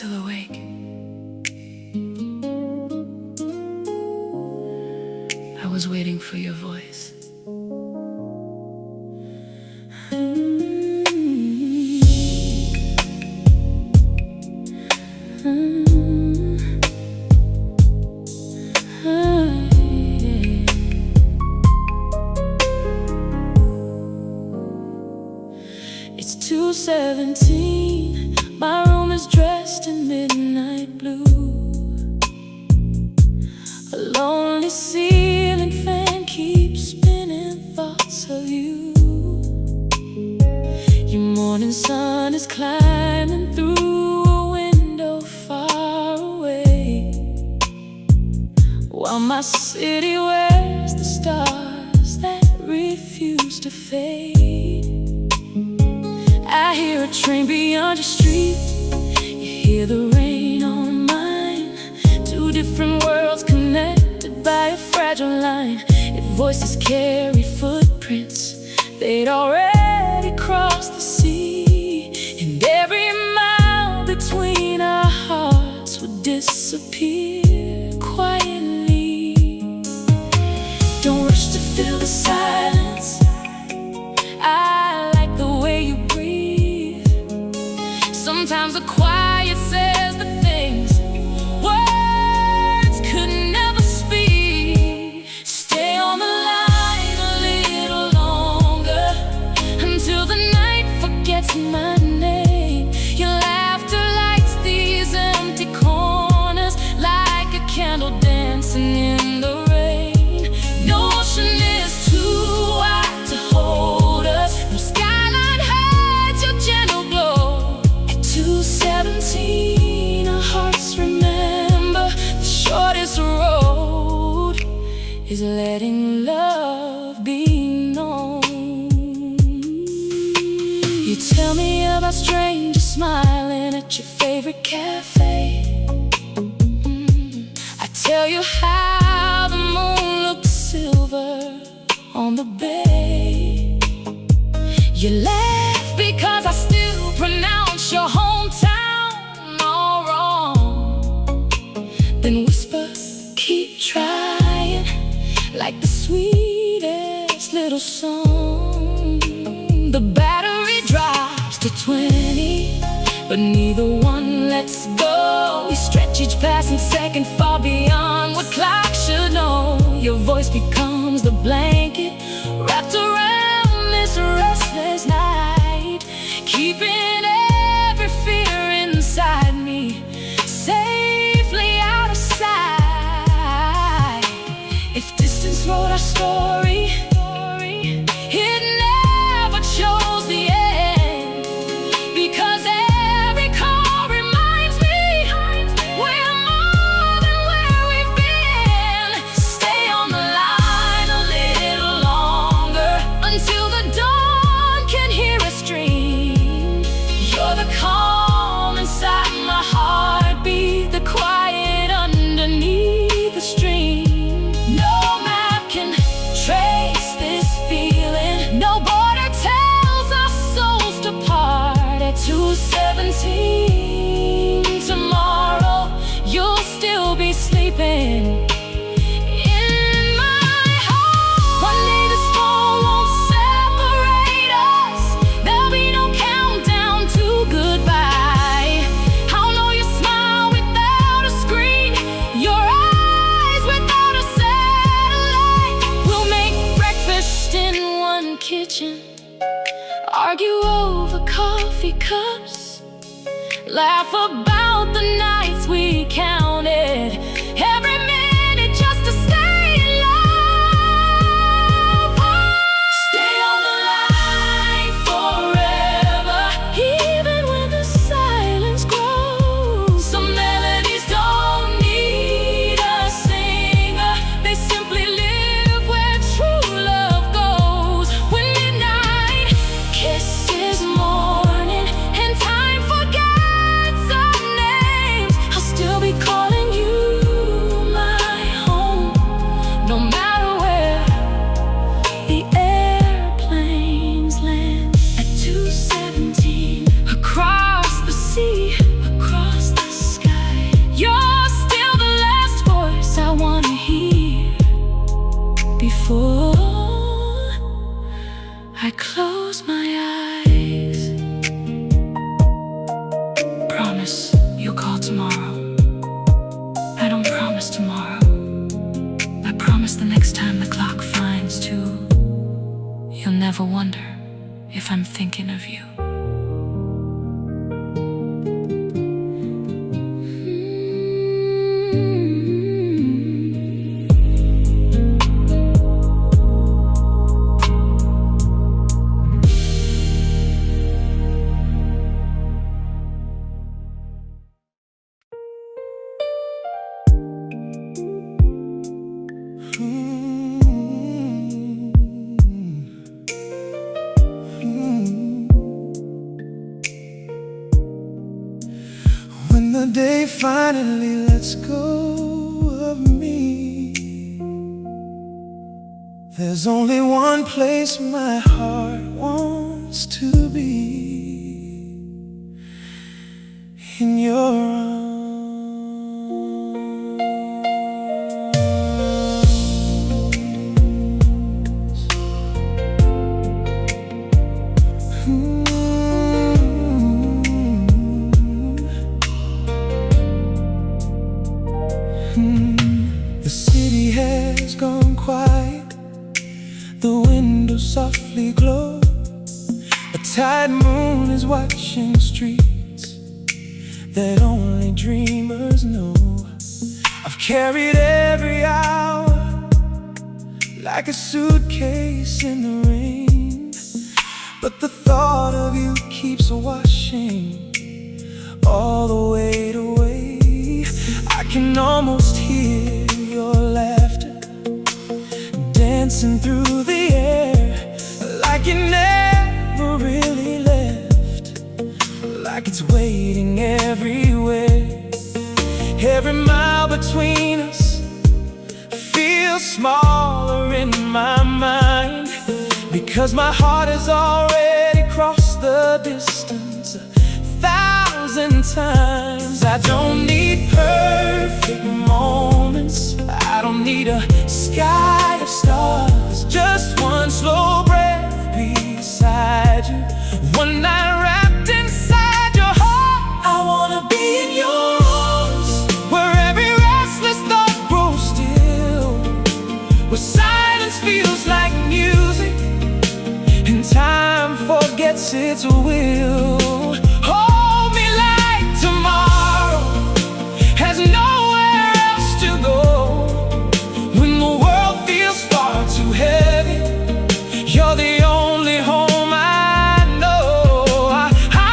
still awake. I was waiting for your voice. It's 2:17. My room is dressed in midnight blue. A lonely ceiling fan keeps spinning thoughts of you. Your morning sun is climbing through a window far away, while my city wears the stars that refuse to fade. I hear a train beyond your street. You hear the rain on mine. Two different worlds connected by a fragile line. If voices carried footprints, they'd already crossed the sea, and every mile between our hearts would disappear quietly. Don't rush to fill the silence. I like the way you breathe. Sometimes the quiet says the things words could never speak. Stay on the line a little longer, until the night forgets my name. Your laughter lights these empty corners like a candle dancing in the rain. No ocean is too wide to hold us. No skyline hides your gentle glow. At 2:17, our hearts remember the shortest road is letting love be known. You tell me about strangers smiling at your favorite cafe. I tell you how the moon looked silver on the bay. You laugh because I still pronounce your hometown all wrong. Then whisper, keep trying, like the sweetest little song. The battery drops to 20, but neither one lets go. We stretch each passing second far beyond what clocks should know. Your voice becomes the blanket wrapped around this restless night, keeping every fear inside me safely out of sight. If distance wrote our story, it never chose the end, because every call reminds me we're more than where we've been. Stay on the line a little longer, until the dawn can hear us dream. You're the calm inside my heartbeat, the quiet underneath the stream. No map can trace this feeling. No border tells our souls to part. At 2:17 tomorrow, you'll still be sleeping in my heart. One day this phone won't separate us. There'll be no countdown to goodbye. I'll know your smile without a screen, your eyes without a satellite. We'll make breakfast in one kitchen, argue over coffee cups, laugh about the nights we counted, every minute just to stay in love. Stay on the line forever, even when the silence grows. Some melodies don't need a singer, they simply live where true love goes. When midnight kisses morning and time forgets our names, I'll still be calling you I'm thinking of you. When the day finally lets go of me, there's only one place my heart wants to be, in your arms. The city has gone quiet, the windows softly glow. A tired moon is watching streets that only dreamers know. I've carried every hour like a suitcase in the rain, but the thought of you keeps washing all the weight away. I can almost hear your laughter dancing through the air, like you never really left, like it's waiting everywhere. Every mile between us feels smaller in my mind, because my heart has already crossed the distance 1,000 times. I don't need perfect moments, I don't need a sky of stars, just one slow breath beside you, one night wrapped inside your heart. I wanna be in your arms, where every restless thought grows still, where silence feels like music and time forgets its will. Hold me like tomorrow has nowhere else to go. When the world feels far too heavy, you're the only home I know. I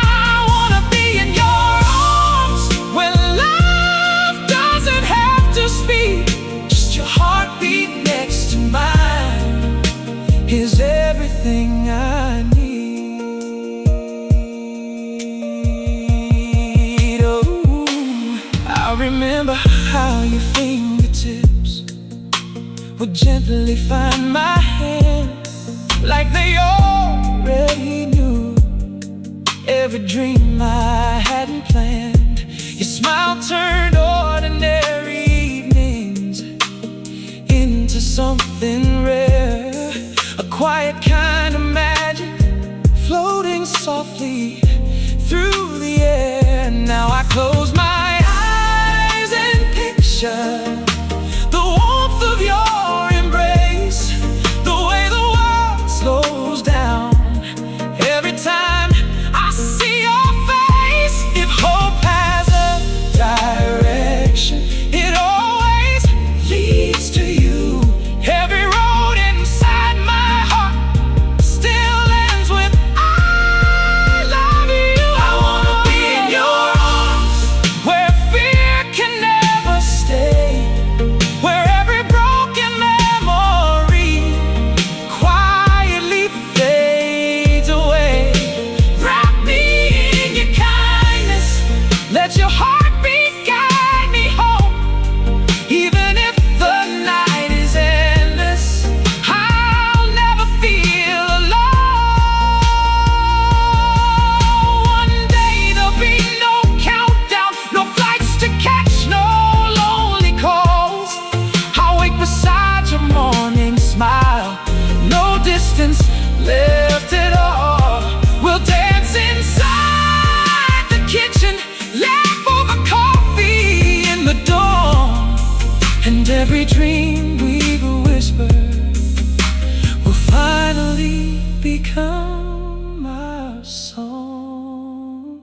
wanna be in your arms, where love doesn't have to speak, just your heartbeat next to mine is everything I need. I remember how your fingertips would gently find my hand, like they already knew every dream I hadn't planned. Your smile turned ordinary evenings into something rare, a quiet kind of magic floating softly through the air. Now I close my eyes and picture the warmth of your embrace, the way the world slows down every time I see your face. If hope has a direction, it always leads to you. Every road inside my heart song.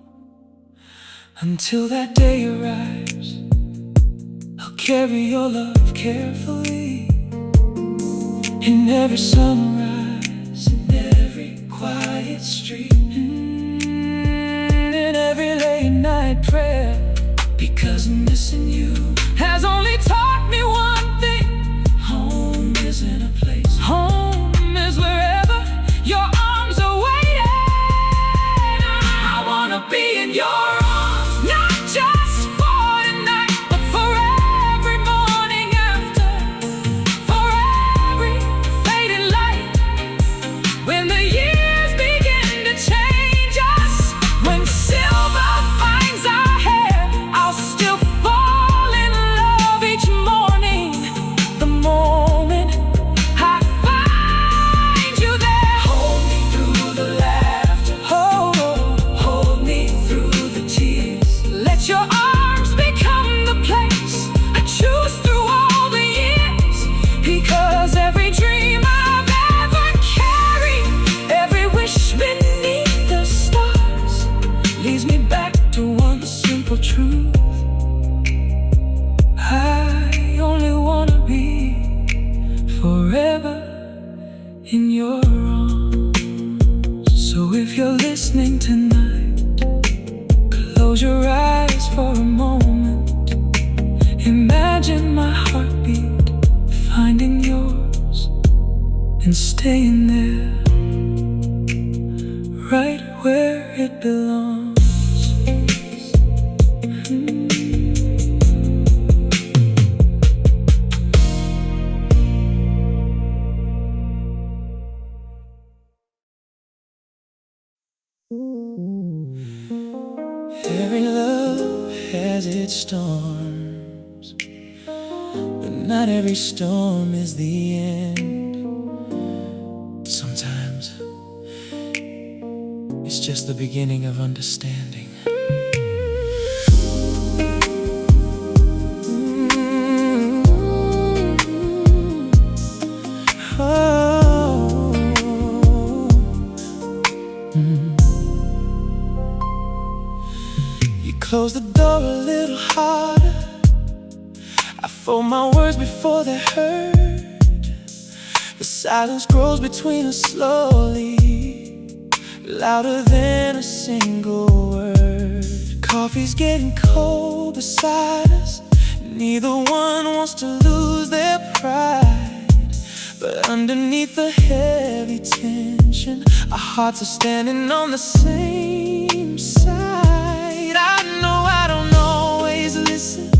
Until that day arrives, I'll carry your love carefully. In every sunrise, in every quiet street, in every late night prayer. Because missing you has only taught me one thing: home isn't a place. Home is wherever your arms are waiting. I wanna be in your arms, not just for tonight, but for every morning after, for every fading light. When the years begin to change us, when silver finds our hair, I'll still fall in love each morning. The moment I find you there, hold me through the laughter, hold me through the tears. Let your arms become the place I choose through all the years. Because every dream I've ever carried, every wish beneath the stars, leads me back to one simple truth: I only wanna be forever in your arms. So if you're listening tonight, close your eyes for a moment. Imagine my heartbeat finding yours and staying there, right where it belongs. Every love has its storms, but not every storm is the end. Sometimes it's just the beginning of understanding. Close the door a little harder. I fold my words before they hurt. The silence grows between us slowly, louder than a single word. Coffee's getting cold beside us. Neither one wants to lose their pride, but underneath the heavy tension, our hearts are standing on the same side. I know I don't always listen.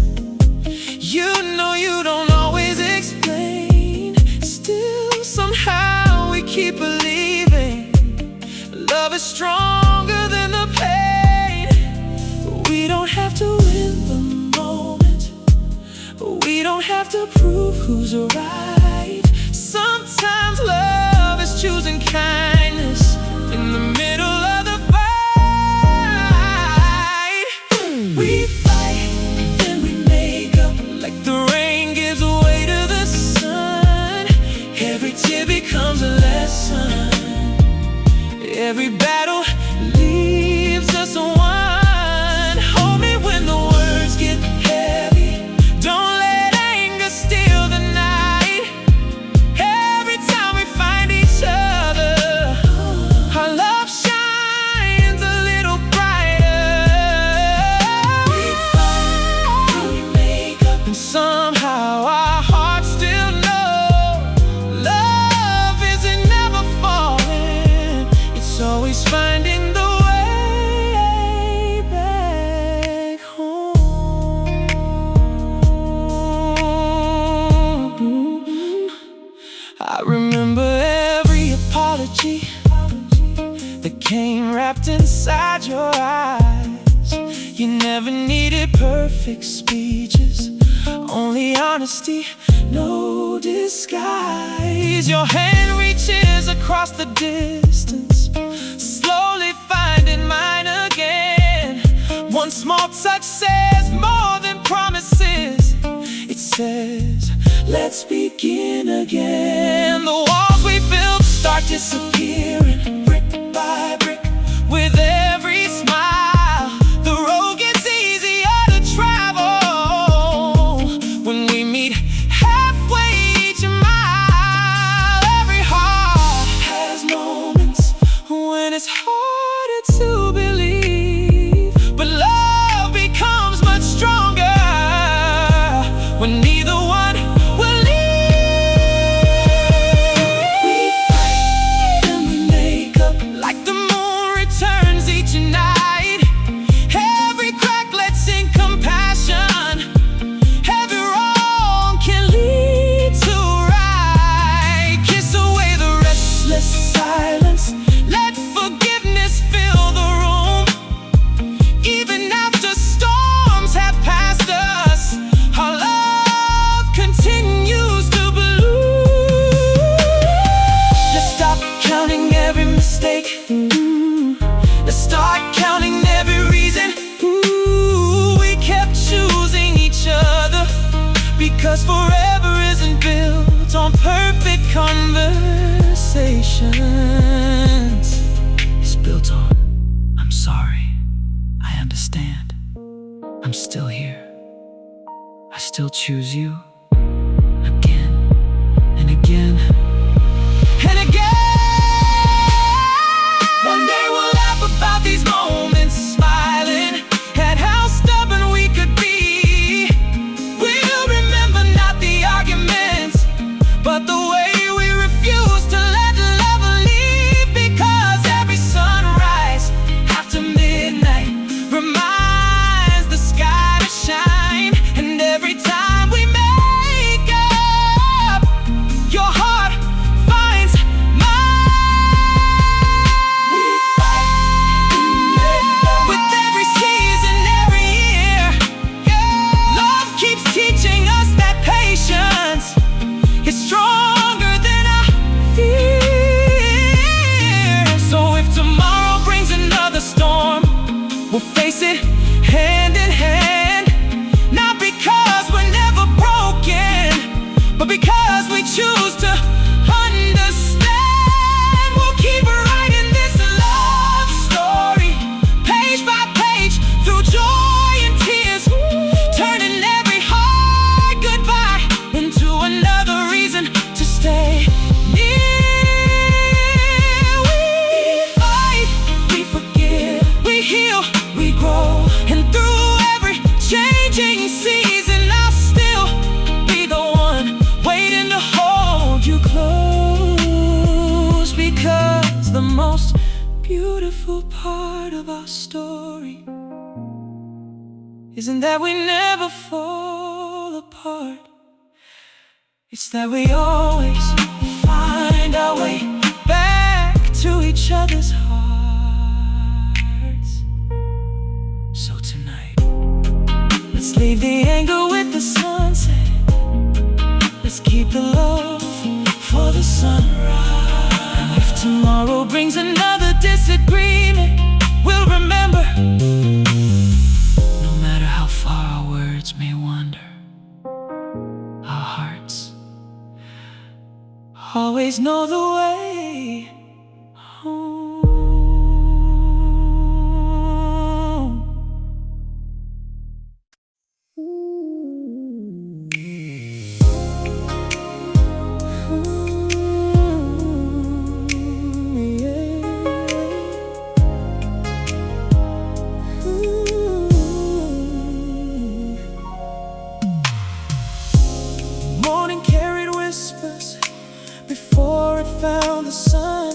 You know you don't always explain. Still somehow we keep believing love is stronger than the pain. We don't have to win the moment, we don't have to prove who's right. Sometimes love is choosing kindness in the middle of the fight. We fight, then we make up, like the rain gives way to the sun. Every tear becomes a lesson. Every battle leaves us one. Hold me when the words get heavy. Don't let anger steal the night. Every time we find each other, our love shines a little brighter. We fight, then we make up, and somehow our hearts still know love isn't never falling. It's always finding the way back home. I remember every apology that came wrapped inside your eyes. You never needed perfect speeches, only honesty, no disguise. Your hand reaches across the distance, slowly finding mine again. One small touch says more than promises. It says, let's begin again. The walls we built start disappearing, brick by brick, with 'cause forever isn't built on perfect conversations. It's built on, I'm sorry, I understand, I'm still here, I still choose you, again and again and again. One day we'll laugh about these moments, smiling at how stubborn we could be. We'll remember not the arguments, but the way we refuse to let love leave. Because every sunrise after midnight reminds the sky to shine. And every time we make up, your heart finds mine. We fight with every season, every year. Love keeps teaching us that patience is stronger than our fear. So if tomorrow brings another storm, we'll face it hand in hand. Not because we're never broken, but because we choose to understand. We'll keep writing this love story, page by page, through joy and tears, turning every hard goodbye into another reason to stay near. We fight, we forgive, we heal, we grow. And through every changing season, I'll still be the one waiting to hold you close. Because the most beautiful part of our story isn't that we never fall apart, it's that we always find our way back to each other's hearts. So tonight, let's leave the anger with the sunset. Let's keep the love for the sunrise. And if tomorrow brings another disagreement, we'll remember, no matter how far our words may wander, our hearts always know the way home. Morning carried whispers before it found the sun.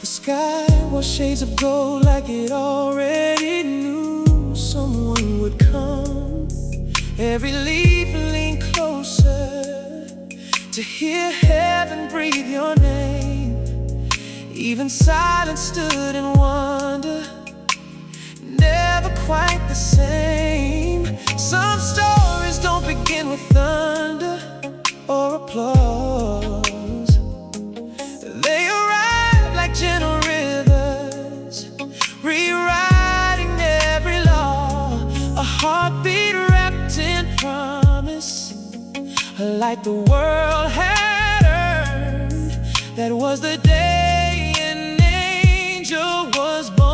The sky was shades of gold, like it already knew someone would come. Every leaf leaned closer to hear heaven breathe your name. Even silence stood in wonder, never quite the same. Some stories don't begin with thunder or applause. They arrive like gentle rivers, rewriting every law. A heartbeat wrapped in promise, a light the world had earned. That was the day an angel was born.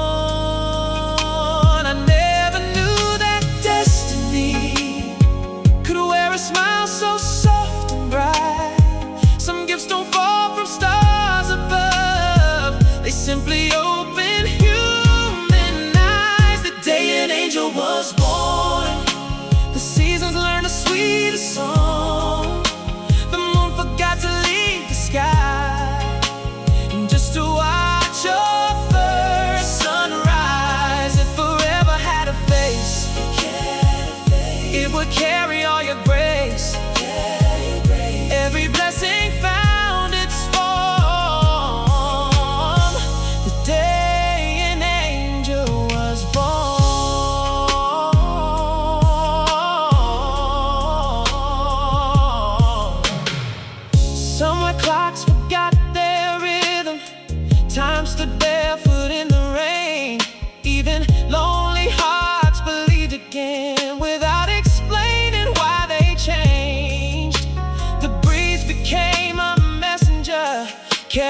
I never knew that destiny could wear a smile so soft and bright. Some gifts don't fall from stars above, they simply open human eyes. The day an angel was born, the seasons learned the sweetest song. The moon forgot to leave the sky, just to watch your first sunrise. It forever had a face, it would carry all your grace. Every blessing found its form the day an angel was born. Somewhere clocks forgot their rhythm, time stood barefoot in the rain. Even lonely hearts believed again, without explaining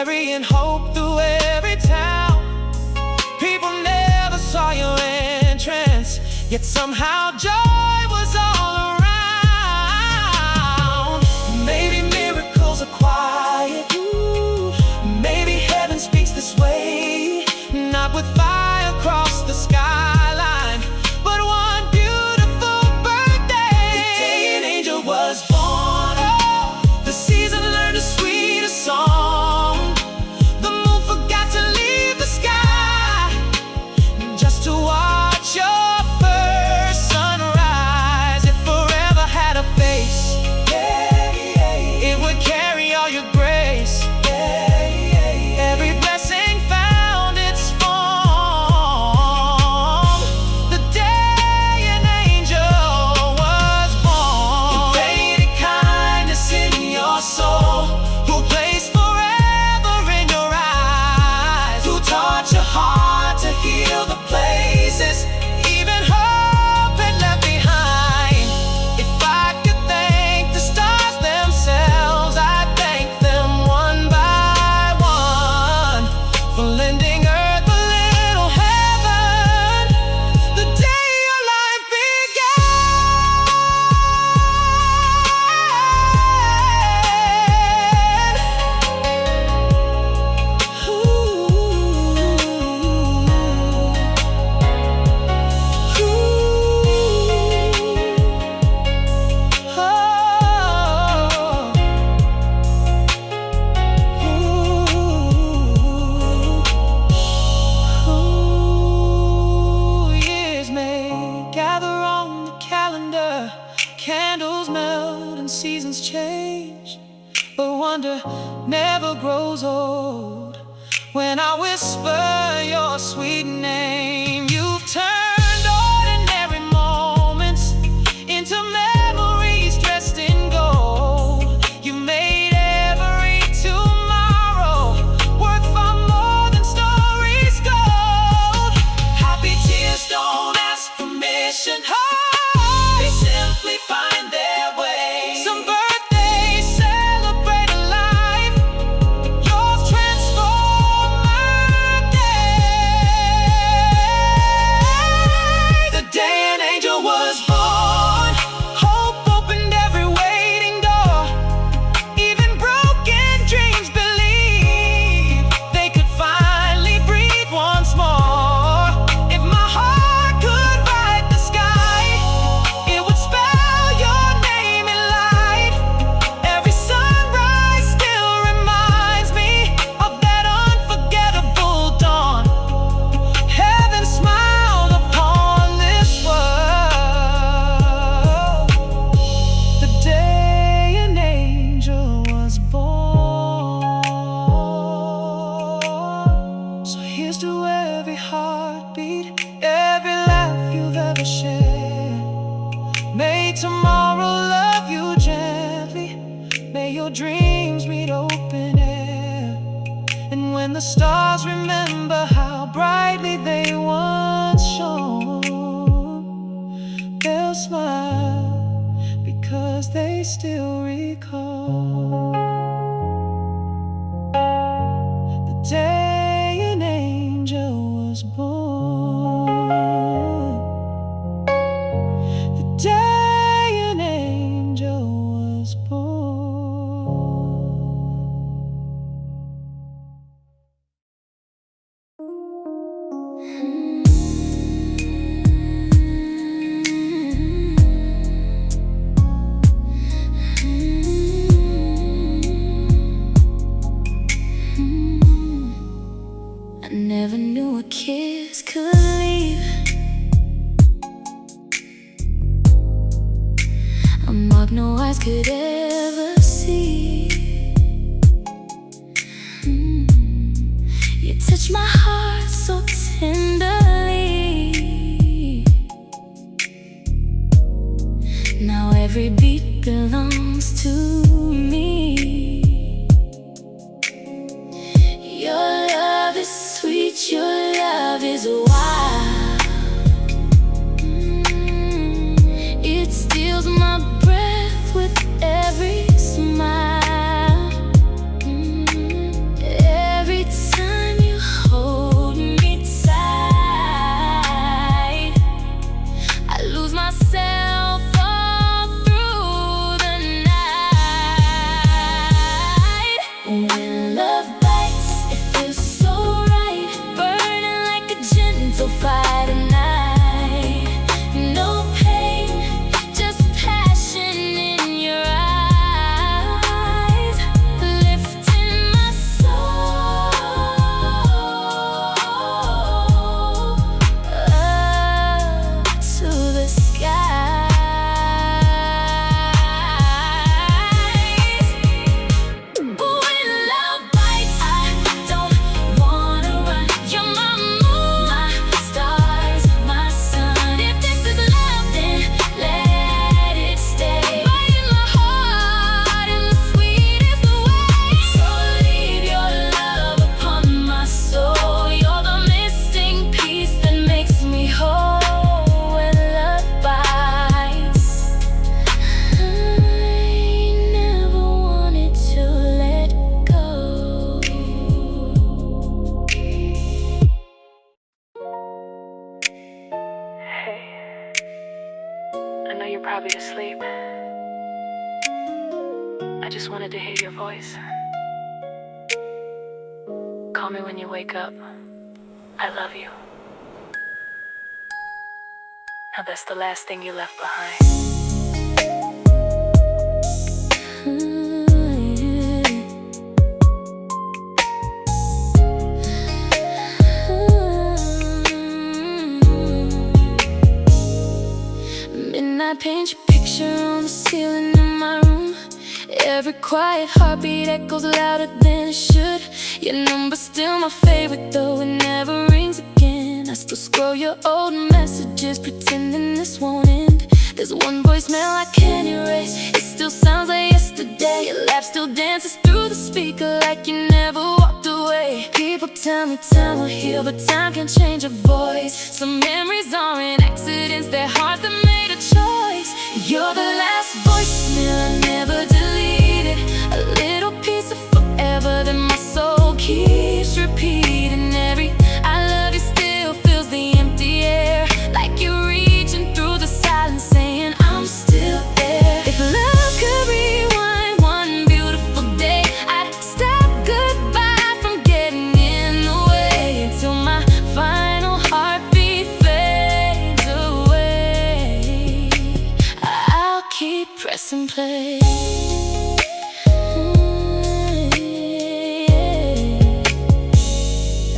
carrying hope through every town. People never saw your entrance, yet somehow joy was all around. Maybe miracles are quiet, maybe heaven speaks this way, not with fire across the skyline, but one beautiful birthday. The day an angel was born, the season learned a sweeter song. The moon forgot to leave the sky just to watch your first sunrise. It forever had a face, it would carry all your grace. Every blessing found its form the day an angel was born. Who created kindness in your soul, who placed forever in your eyes, who taught your heart to heal the places even hope had left behind. If I could thank the stars themselves, I'd thank them one by one for lending earth a little heaven the day your life years may gather on the calendar, candles melt and seasons change, but wonder never grows old. When I whisper your sweet name, you've turned ordinary moments into memories dressed in gold. You made every tomorrow worth far more than stories told. Happy tears don't ask permission, they simply find their way. Some birthdays celebrate a life, yours transform my day. The day an angel was born, hope opened every waiting door. Even broken dreams believe they could finally breathe once more. If my heart could write the sky, it would spell your name in light. Every sunrise still reminds me of that unforgettable dawn. Heaven smiled upon this world the day an angel was born. So here's to every heartbeat, every laugh you've ever shared. May tomorrow love you gently, may your dreams meet open air. And when the stars remember how brightly they once shone, they'll smile because they still recall the day an angel was born. The day an angel was I never knew a kiss could leave a mark no eyes could ever see. You touch my heart so tenderly. Now every beat belongs to me. Your love is sweet, your love is wild. It steals my breath with every smile. you're probably asleep. I just wanted to hear your voice. Call me when you wake up. I love you. Now that's the last thing you left behind. I paint your picture on the ceiling in my room. Every quiet heartbeat echoes louder than it should. Your number's still my favorite, though it never rings again. I still scroll your old messages, pretending this won't end. There's one voicemail I can't erase. It still sounds like yesterday. Your laugh still dances through the speaker like you never walked away. People tell me time will heal, but time can change a voice. Some memories aren't accidents, they're hearts that made a choice. You're the last voicemail I never deleted, a little piece of forever that my soul keeps repeating. Every I love you still fills the empty air, like you're reaching through the silence saying I'm still there. If love could rewind one beautiful day, I'd stop goodbye from getting in the way until my final heartbeat fades away. I'll keep pressing play.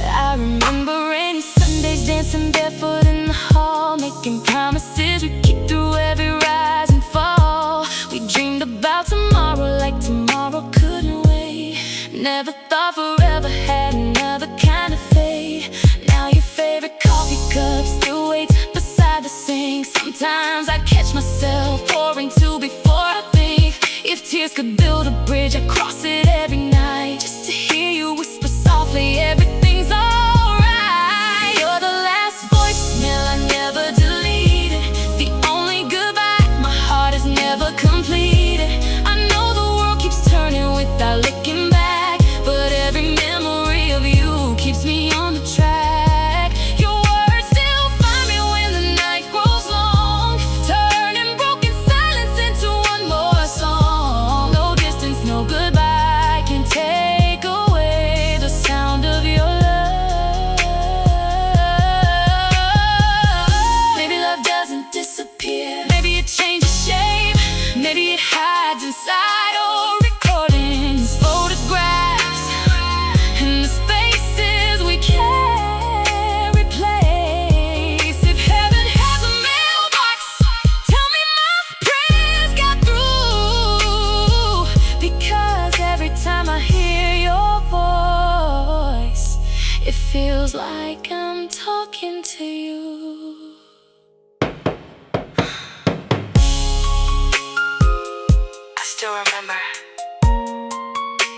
I remember rainy Sundays dancing barefoot in the hall, making promises we'd keep through every rise and fall. We dreamed about tomorrow like tomorrow couldn't wait. Never thought forever had another kind of fate. Now your favorite coffee cup still waits beside the sink. Sometimes I catch myself pouring two before I think. If tears could build a bridge, I'd cross it every night, just to hear you whisper softly, everything's alright. You're the last voicemail I never deleted, the only goodbye my heart has never completed. I know the world keeps turning without looking back, but every memory of you keeps me on the track. Your words still find me when the night grows long, turning broken silence into one more song. No distance, no goodbye can take away the sound of your love. Maybe love doesn't disappear, maybe it changes shape, maybe it hides inside old recordings, photographs, and the spaces we can't replace. If heaven has a mailbox, tell me my prayers got through, because every time I hear your voice, it feels like I'm talking to you. I still remember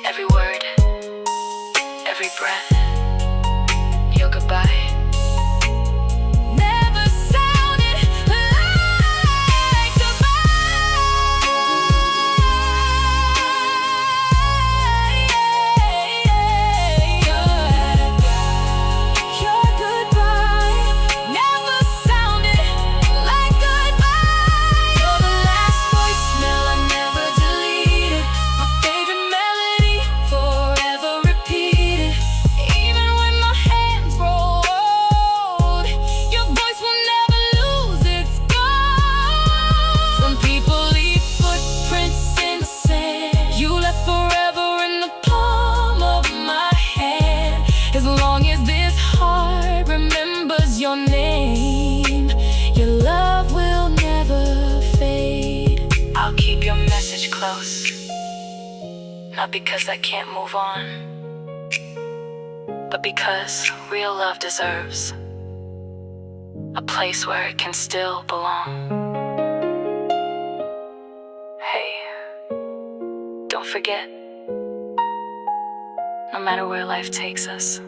every word, every breath, your goodbye. Never sounded like goodbye. Your goodbye never sounded like goodbye. You're the last voicemail I never deleted, my favorite melody forever repeated. Even when my hands grow old, your voice will never lose its gold. Some people leave footprints in the sand, you left forever in the palm of my hand. As long as this heart remembers your name, your love will never fade. I'll keep your message close, not because I can't move on, but because real love deserves a place where it can still belong. Hey, don't forget, no matter where life takes us,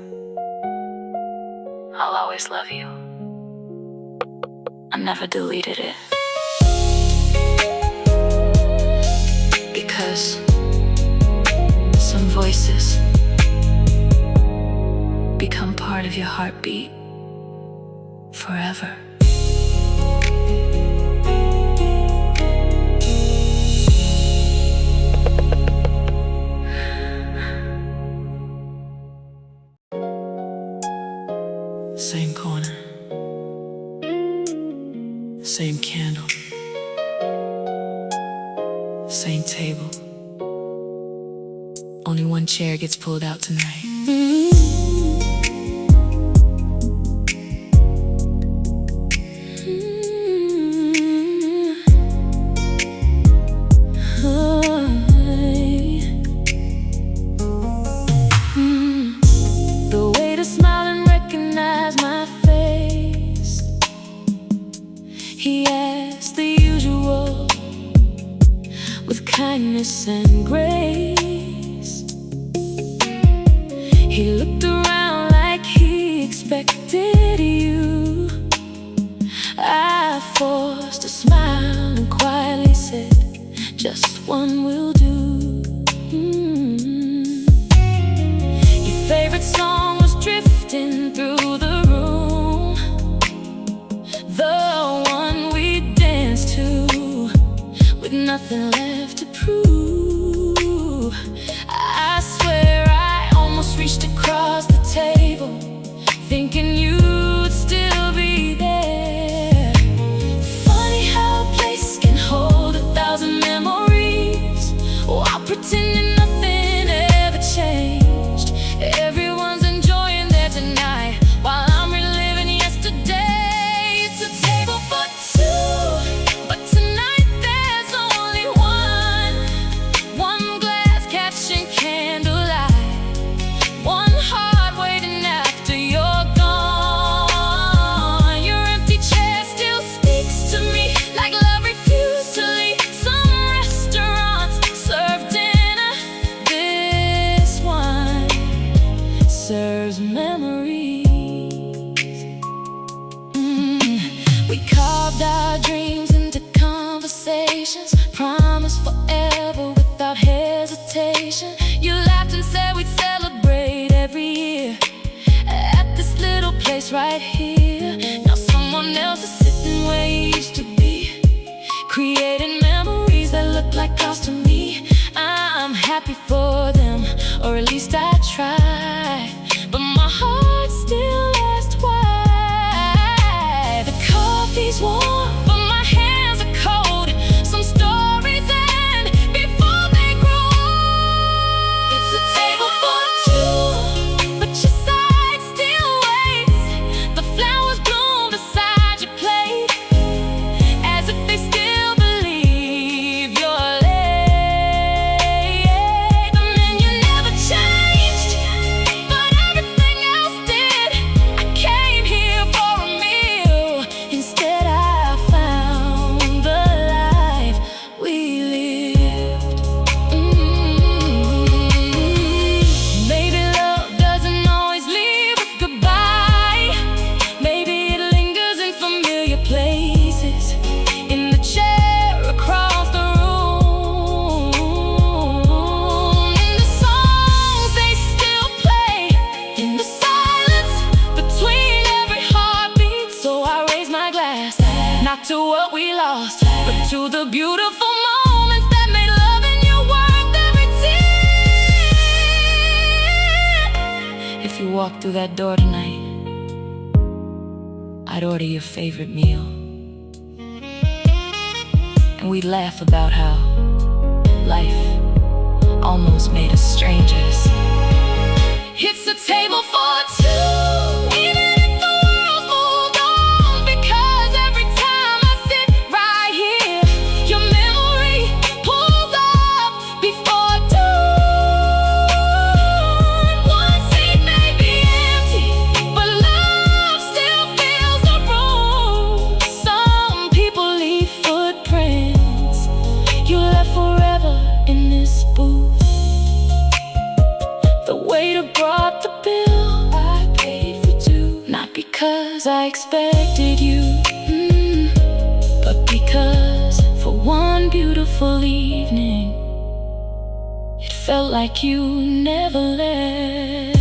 I'll always love you. I never deleted it, because some voices become part of your heartbeat forever. Same candle, same table. Only one chair gets pulled out tonight. The way to smile and recognize my face, he asked the usual with kindness and grace. He looked around like he expected you. I forced a smile and quietly said, just one will do. Your favorite song was drifting through the room, the one we danced to with nothing left to prove. I swear I almost reached across the table, thinking you'd still be there. Funny how a place can hold 1,000 memories while pretending nothing ever changed. Everyone's enjoying there tonight while I'm reliving yesterday. It's a table for two, but tonight there's only one glass catching candlelight, one heart waiting after you're gone. Your empty chair still speaks to me like love refused to leave. Some restaurants serve dinner, this one serves memories. We carved our dreams into conversations, promised forever without hesitation. You laughed and said we'd celebrate every year at this little place right here. Now someone else is sitting where you used to be, creating memories that look like ours to me. I'm happy for them, or at least I try, but my heart still asks why. The coffee's warm, but my hands are cold. Some stories end before they grow old. It's a table for two, but your side still waits. The flowers bloom beside your plate, as if they still believe you're late. The menu never changed, but everything else did. I came here for a meal, instead I found the life we lived. Maybe love doesn't always leave with goodbye. Maybe it lingers in familiar places, in the chair across the room, in the songs they still play, in the silence between every heartbeat. So I raise my glass, not to what we lost, but to the beautiful moments that made loving you worth every tear. If you walk through that door tonight, I'd order your favorite meal, and we'd laugh about how life almost made us strangers. It's a table for two, even if the world's moved on, because every time I sit right here, your memory pulls up before dawn. One seat may be empty, but love still fills the room. Some people leave footprints you left forever in this booth. The waiter brought the bill, I paid for two. Not because I expected you, but because for one beautiful evening, it felt like you never left.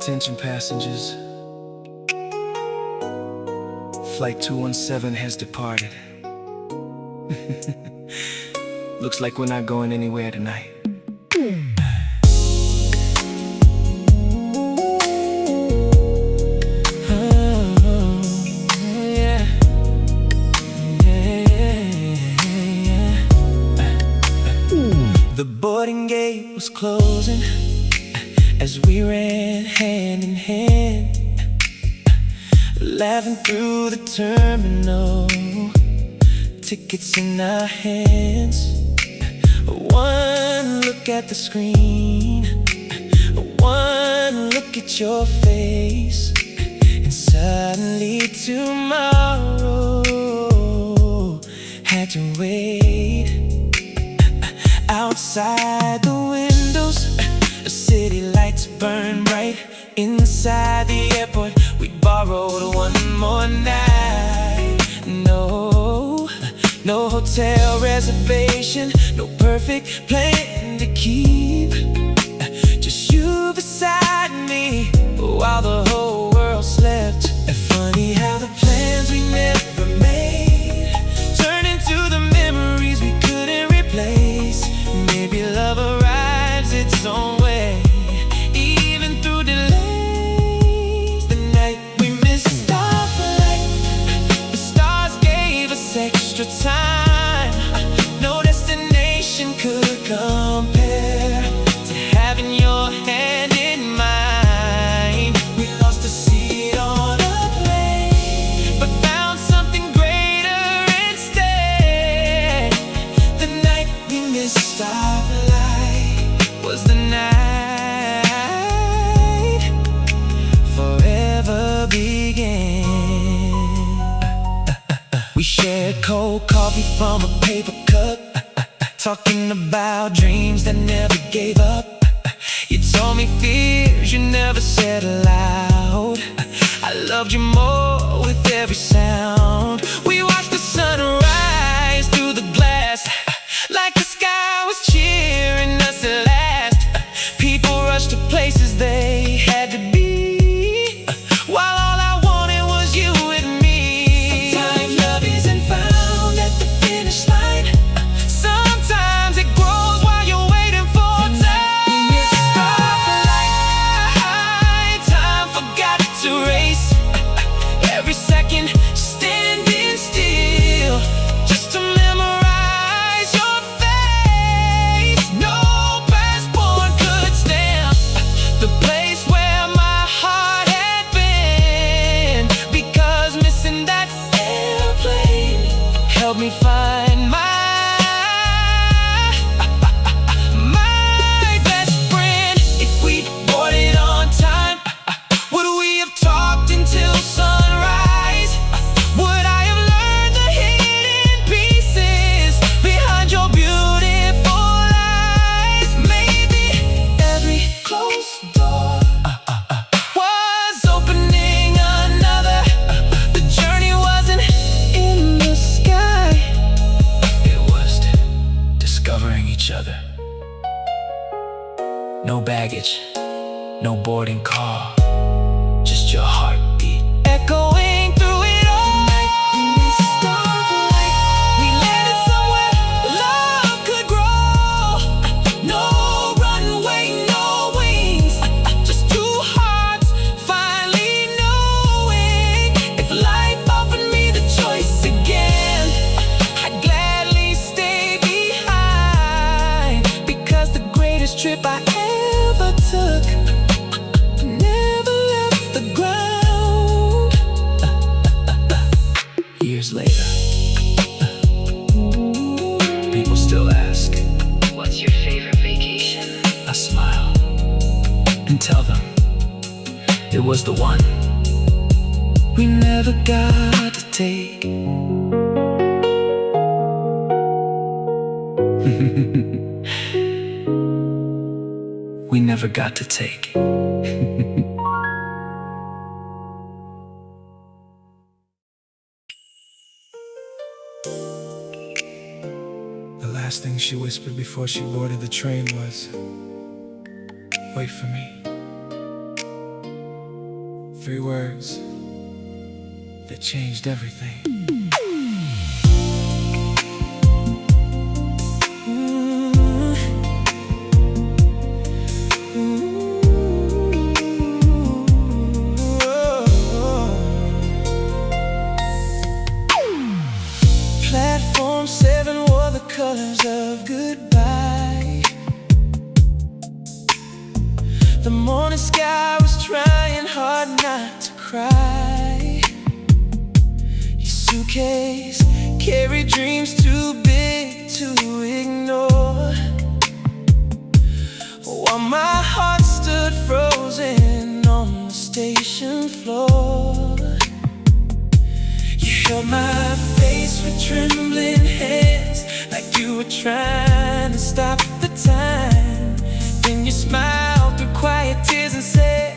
Attention passengers, Flight 217 has departed. Looks like we're not going anywhere tonight. The boarding gate was closing as we ran hand in hand, laughing through the terminal, tickets in our hands. One look at the screen, one look at your face, and suddenly tomorrow had to wait. Outside the windows, city lights burn bright. Inside the airport, we borrowed one more night. No hotel reservation, no perfect plan to keep. Just you beside me while the whole world slept. And funny how the plans we never made turn into the memories we couldn't replace. Maybe love arrives its own way, even through delays. The night we missed our flight, the stars gave us extra time. No destination could compare to having your hand in mine. We lost a seat on a plane, but found something greater instead. The night we missed our flight was the night forever began. We shared cold coffee from a paper cup, talking about dreams that never gave up. You told me fears you never said aloud. I loved you more with every sound. We watched the sun rise through the glass, like the sky was cheering us at last. People rushed to places they had to be, while all I wanted was you with me. Sometimes love isn't found at the finish line. Sometimes it grows while you're waiting for time. We missed our flight. Time forgot to race. Every second standing still, just to memorize your face. No passport could stamp the place where my heart had been, because missing that airplane helped me find my best friend. If we'd boarded on time, would we have talked until sunrise? Would I have learned the hidden pieces behind your beautiful eyes? Maybe every closed door was opening another. The journey wasn't in the sky, it was discovering each other. No baggage, no boarding car, just your heartbeat echoing through it all. We missed our flight. We landed somewhere love could grow. No runway, no wings, just two hearts finally knowing. If life offered me the choice again, I'd gladly stay behind, because the greatest trip I ever took never left the ground. Years later, people still ask, What's your favorite vacation? I smile and tell them it was the one we never got to take. We never got to take. The last thing she whispered before she boarded the train was, "Wait for me." Three words that changed everything. Platform 7 wore the colors of goodbye. The morning sky was trying hard not to cry. Your suitcase carried dreams too big to ignore, while my heart stood frozen on the station floor. You held my face with trembling hands, like you were trying to stop the time. Then you smiled through quiet tears and said,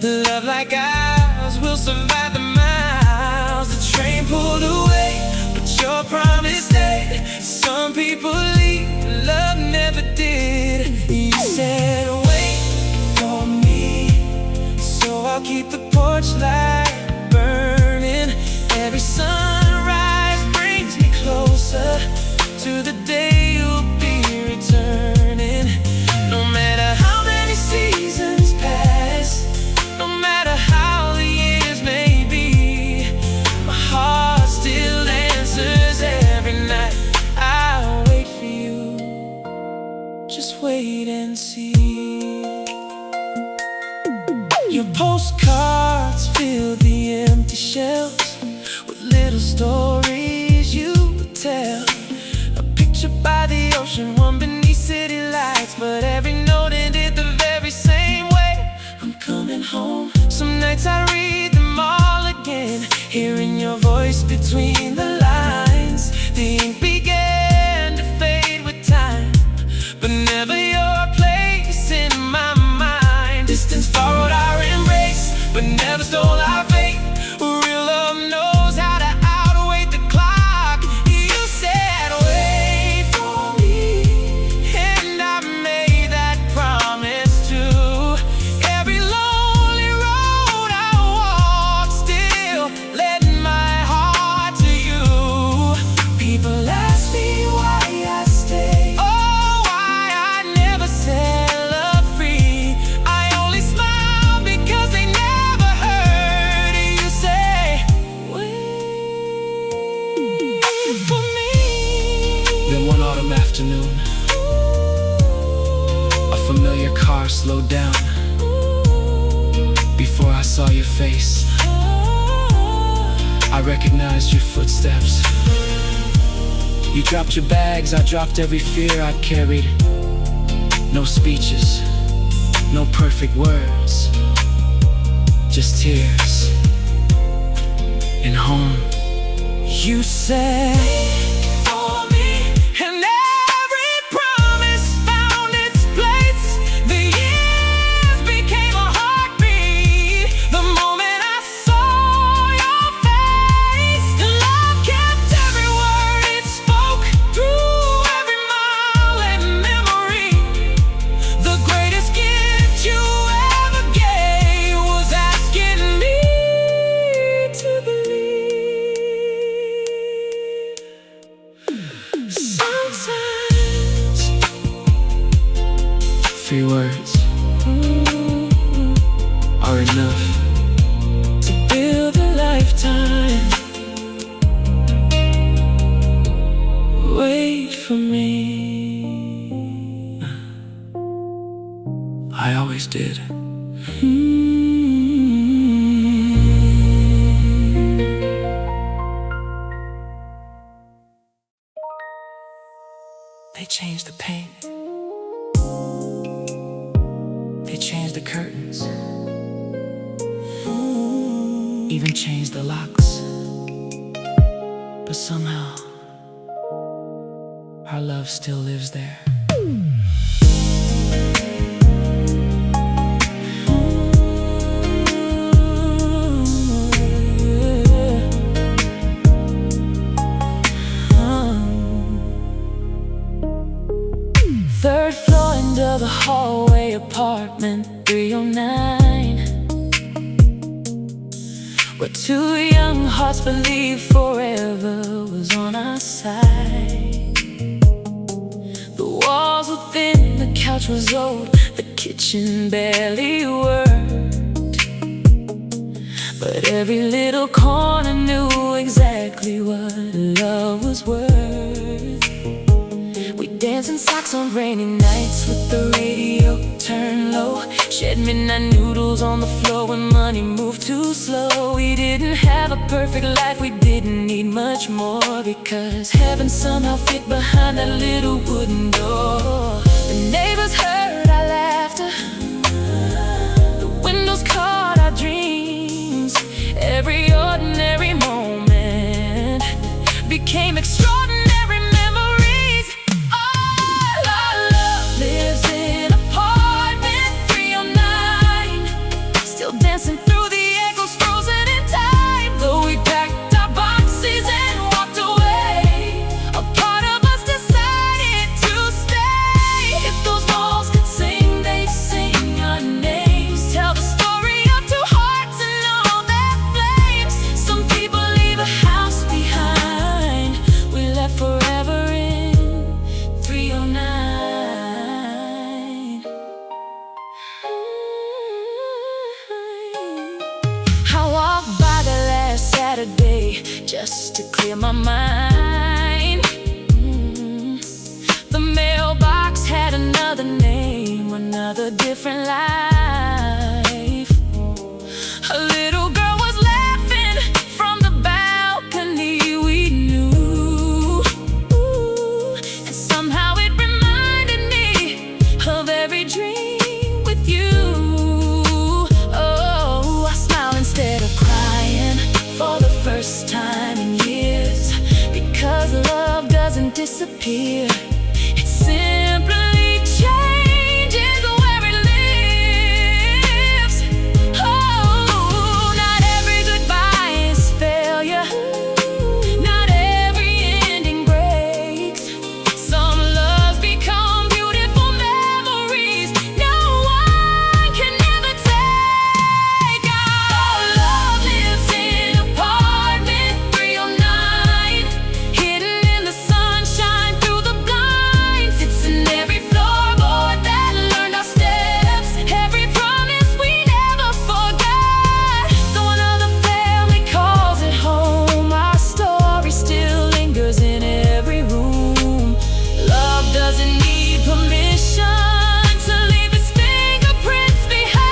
love like ours will survive the miles. The train pulled away, but your promise stayed. Some people leave, love never did. You said wait for me, so I'll keep the porch light burning. Every sunrise brings me closer to the day you'll be returning. No matter how many seasons pass, no matter how the years may be, my heart still answers every night. I'll wait for you, just wait and see. Your postcards fill the empty shelves with little stories you would tell. A picture by the ocean, one beneath city lights, but every note ended the very same way. I'm coming home. Some nights I read them all again, hearing your voice between the lines. The ink began to fade with time, but never your place in my mind. Distance borrowed our embrace, but never stole our faith. Real love knows how to outweigh the clock. You said wait for me, and I made that promise too. Every lonely road I walk, still letting my heart to you. People ask me why I stay, oh, why I never set love free. I only smile because they never heard you say wait for me. Then one autumn afternoon, a familiar car slowed down. Before I saw your face, I recognized your footsteps. You dropped your bags, I dropped every fear I'd carried. No speeches, no perfect words, just tears and home. You said for me, and every promise found its place. The years became a heartbeat the moment I saw your face. And love kept every word it spoke through every mile and memory. The greatest gift you ever gave was asking me to believe. Sometimes few words are enough to build a lifetime. Wait for me, I always did. They changed the paint, they changed the curtains, even changed the locks. But somehow our love still lives there. Third floor into the hallway, apartment 309. where two young hearts believed forever was on our side. The walls were thin, the couch was old, the kitchen barely worked, but every little corner knew exactly what love was worth. We danced in socks on rainy nights with the radio turned low, shared midnight noodles on the floor when money moved too slow. We didn't have a perfect life, we didn't need much more, because heaven somehow fit behind that little wooden door. The neighbors heard our laughter, the windows caught our dreams. Every ordinary moment became extraordinary memories. All our love lives in apartment 309, still dancing through the echoes frozen in time. Though we packed our boxes and walked away, a part of us decided to stay. If those walls could sing, they'd sing our names, tell the story of two hearts and all their flames. Some people leave a house behind, we left forever in 309. I walked by there last Saturday just to clear my mind. The mailbox had another name, another different life. A little girl was laughing from the balcony we knew, and somehow it reminded me of every dream with you. Oh, I smiled instead of crying for the first time in years, because love doesn't disappear, it simply changes where it lives. Oh, not every goodbye is failure, not every ending breaks. Some loves become beautiful memories no one can ever take. Our love lives in apartment 309, hidden in the sunshine through the blinds. It's in every floorboard that learned our steps, every promise we never forgot. Though another family calls it home, our story still lingers in every room. Love doesn't need permission to leave its fingerprints behind.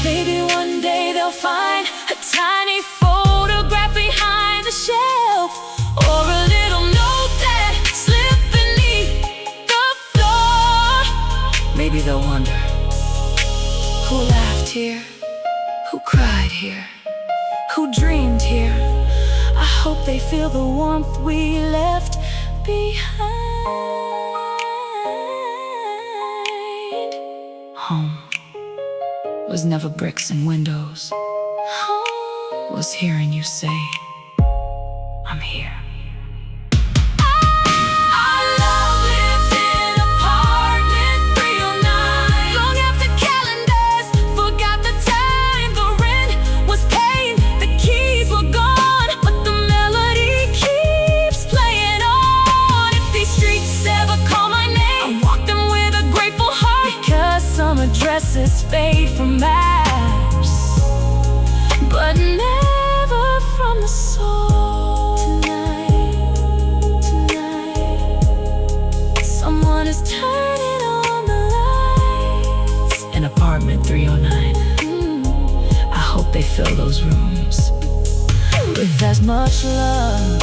Maybe one day they'll find a tiny photograph behind the shelf, or a little note that slipped beneath the floor. Maybe they'll wonder, who laughed here, who cried here, who dreamed here. I hope they feel the warmth we left behind. Home was never bricks and windows. Home was hearing you say, I'm here. Our love lives in apartment 309. Long after calendars forgot the time, the rent was paid, the keys were gone, but the melody keeps playing on. If these streets ever call my name, I walk them with a grateful heart, because some addresses fade from maps, but never from the soul. Tonight, someone is turning on the lights in apartment 309. I hope they fill those rooms with as much love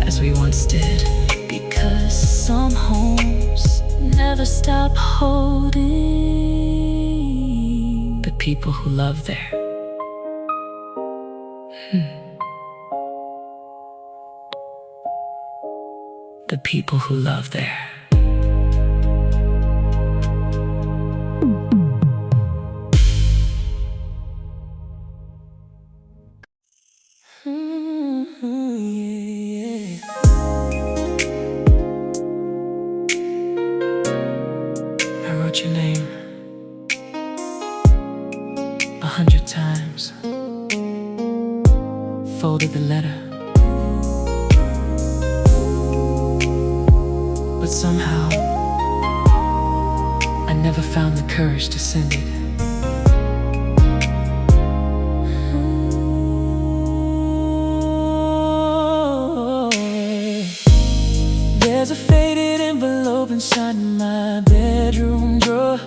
as we once did, because some homes never stop holding the people who love there. The people who love there. 100 times, folded the letter, but somehow I never found the courage to send it. There's a faded envelope inside my bedroom drawer,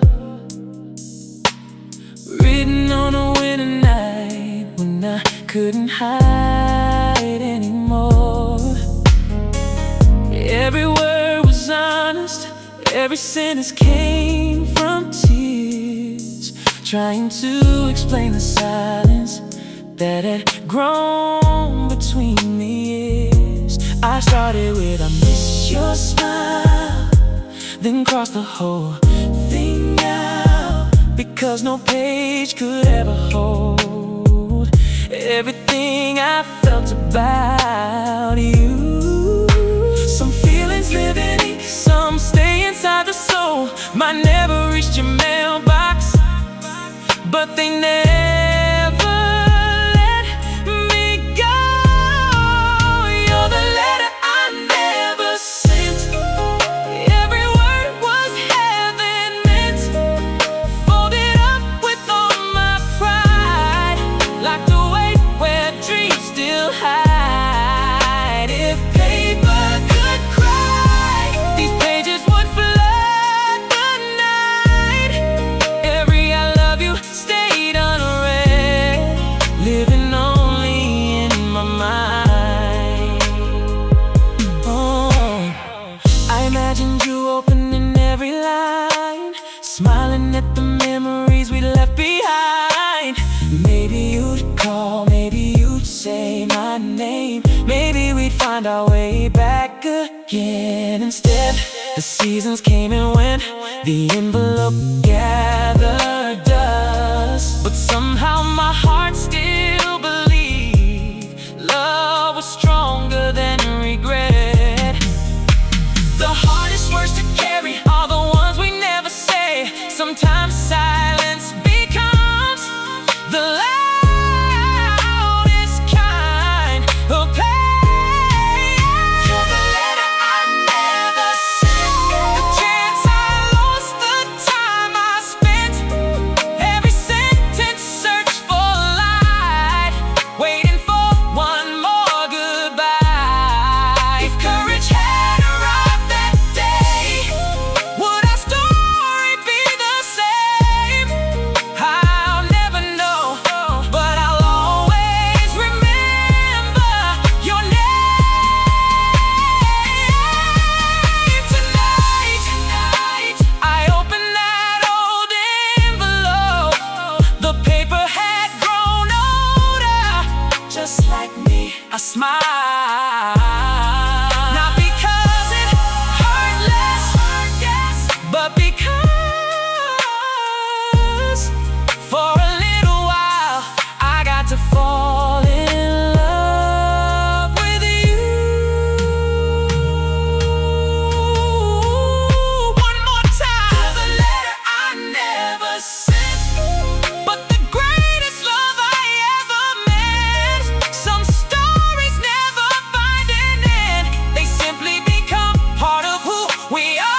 written on a winter night when I couldn't hide anymore. Every word was honest, every sentence came from tears, trying to explain the silence that had grown between the years. I started with I miss your smile, then crossed the whole thing out, because no page could ever hold everything I felt about you. Some feelings live in ink, some stay inside the soul. Mine never reached your mailbox, but they never let me go. You're the letter I never sent. Every word was heaven meant, folded up with all my pride, locked away where dreams still hide. If paper could cry, these pages would flood the night. Every I love you stayed unread, living only in my mind. Oh, I imagined you opening every line, smiling at the memories we left behind. Maybe you'd call, maybe you'd say my name, maybe we'd find our way back again. Instead, the seasons came and went, the envelope gathered dust, but somehow my heart still believed love was stronger than regret. The hardest words to carry are the ones we never say. Sometimes silence becomes the loudest kind of pain. You're the letter I never sent, the chance I lost, the time I spent. Every sentence searched for light, waiting for one more goodbye. If courage had arrived that day, would our story be the same? I'll never know, but I'll always remember your name. Tonight, I opened that old envelope. The paper had grown older, just like me. I smiled, not because it hurt less, but because for a little while I got to fall in love with you. One more time. You're the letter I never sent, but the greatest love I ever met. Some stories never find an end, they simply become part of who we are.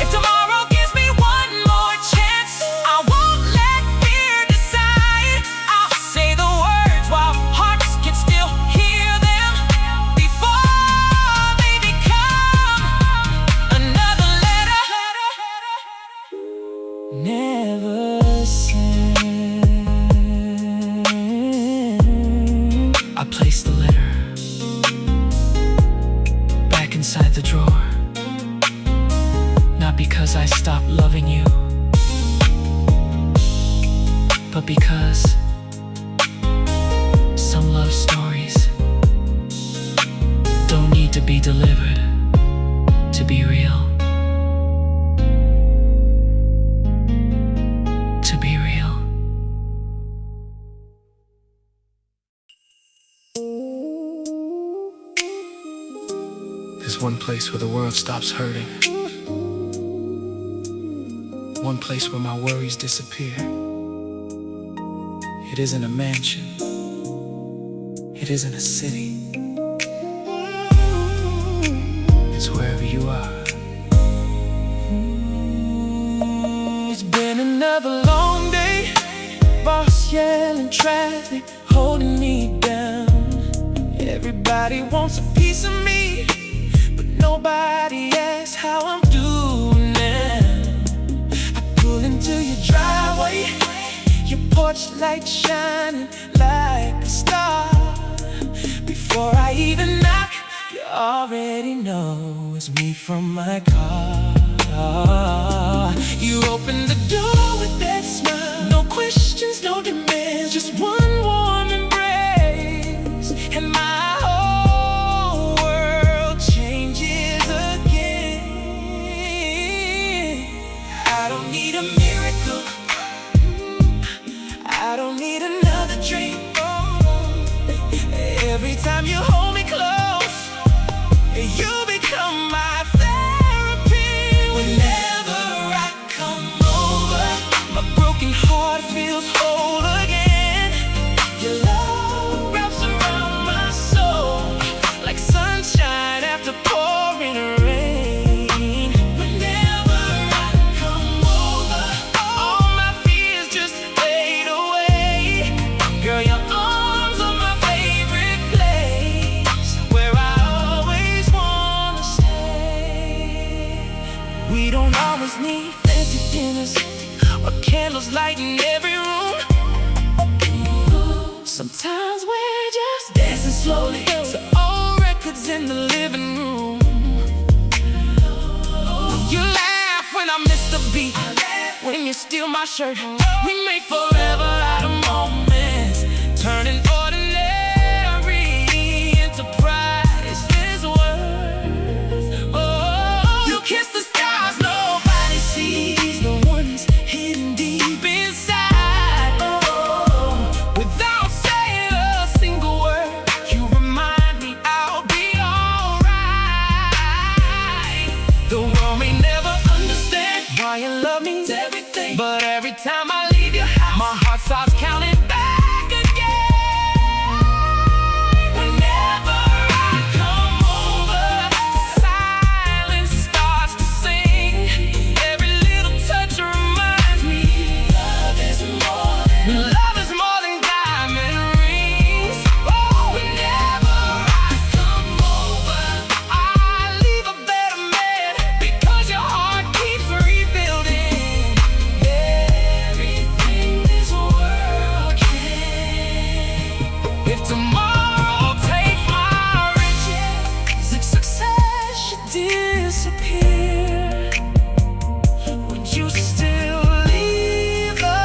If tomorrow gives me one more chance, I won't let fear decide. I'll say the words while hearts can still hear them, before they become another letter never sent. I placed the letter back inside the drawer, not because I stopped loving you, but because some love stories don't need to be delivered to be real. To be real. There's one place where the world stops hurting, one place where my worries disappear. It isn't a mansion. It isn't a city. It's wherever you are. It's been another long day. Boss yelling, traffic holding me down. Everybody wants a piece of me, but nobody asks how I'm doing now. I pull into your driveway, your porch light shining like a star. Before I even knock, you already know it's me from my car. You open the door with that smile, no questions, no demands, just one warm embrace, and my whole world changes again. I don't need a miracle, I don't need another drink. Every time you hold me close, you become my therapy. Whenever I come over, my broken heart feels whole again. Your love wraps around my soul like sunshine after pouring rain. Whenever I come over, all my fears just fade away. Girl, your arms are my favorite place, where I always wanna stay. We don't always need fancy dinners or candles lighting every room. Sometimes we're just dancing slowly to old records in the living room. You laugh when I miss the beat, when you steal my shirt. We make forever out of moments, turning ordinary into priceless worth. Oh, you kiss the stars nobody sees, the ones hidden deep inside. Oh, without saying a single word, you remind me I'll be alright. The world may never understand why you love me everything, but every time I leave your house, my heart starts counting back again. Whenever I come over, the silence starts to sing. Every little touch reminds me love is more than diamond rings. Oh, whenever I come over, I leave a better man, because your heart keeps rebuilding everything this world can. If tomorrow takes my riches, if success should disappear, would you still leave the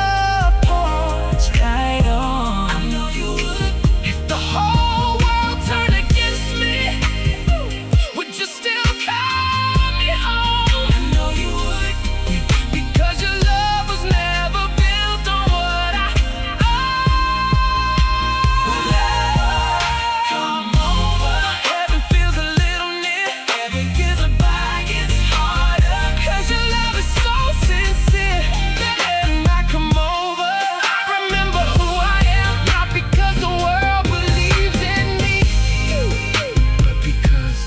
porch light on? I know you would. If the whole world turned against me, would you still call me home? I know you would, because your love was never built on what I own. Come over, heaven feels a little near. Every goodbye gets harder, 'cause your love is so sincere. That when I come over, I remember who I am, not because the world believes in me, but because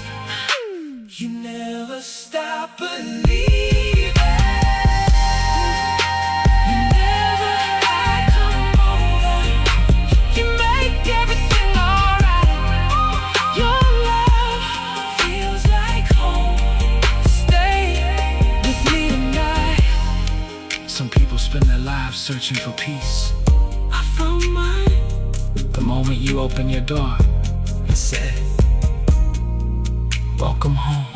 you never stop believing. Whenever I come over, you make everything alright. Your love feels like home. Stay with me tonight. Some people spend their lives searching for peace. I found mine the moment you opened your door and said, welcome home.